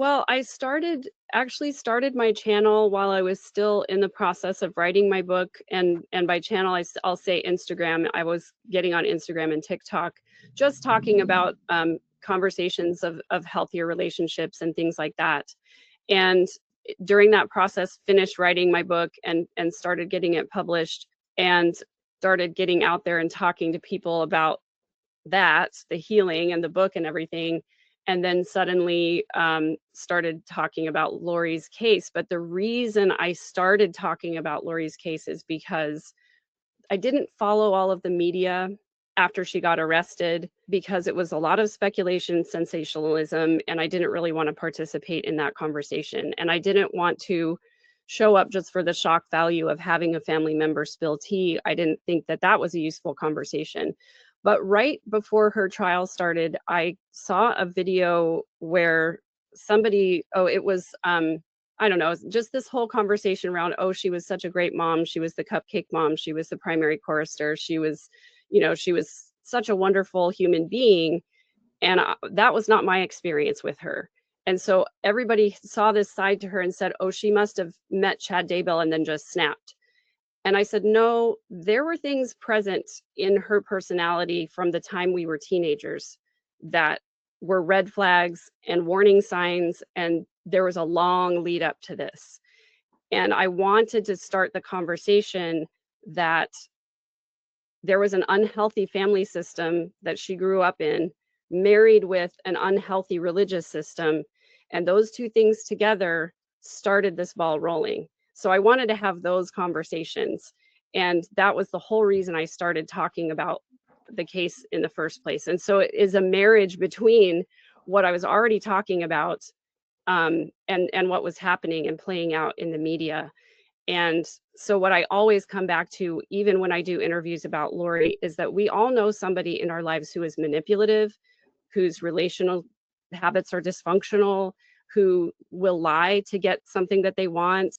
Well, I actually started my channel while I was still in the process of writing my book, and by channel I'll say Instagram. I was getting on Instagram and TikTok, just talking about conversations of healthier relationships and things like that. And during that process, finished writing my book and started getting it published, and started getting out there and talking to people about that, the healing and the book and everything. And then suddenly started talking about Lori's case. But the reason I started talking about Lori's case is because I didn't follow all of the media after she got arrested, because it was a lot of speculation, sensationalism, and I didn't really want to participate in that conversation. And I didn't want to show up just for the shock value of having a family member spill tea. I didn't think that that was a useful conversation. But right before her trial started, I saw a video where somebody, it was, I don't know, just this whole conversation around, oh, she was such a great mom. She was the cupcake mom. She was the primary chorister. She was, she was such a wonderful human being. And that was not my experience with her. And so everybody saw this side to her and said, oh, she must have met Chad Daybell and then just snapped. And I said, no, there were things present in her personality from the time we were teenagers that were red flags and warning signs. And there was a long lead up to this. And I wanted to start the conversation that there was an unhealthy family system that she grew up in, married with an unhealthy religious system. And those two things together started this ball rolling. So I wanted to have those conversations. And that was the whole reason I started talking about the case in the first place. And so it is a marriage between what I was already talking about and what was happening and playing out in the media. And so what I always come back to, even when I do interviews about Lori, is that we all know somebody in our lives who is manipulative, whose relational habits are dysfunctional, who will lie to get something that they want,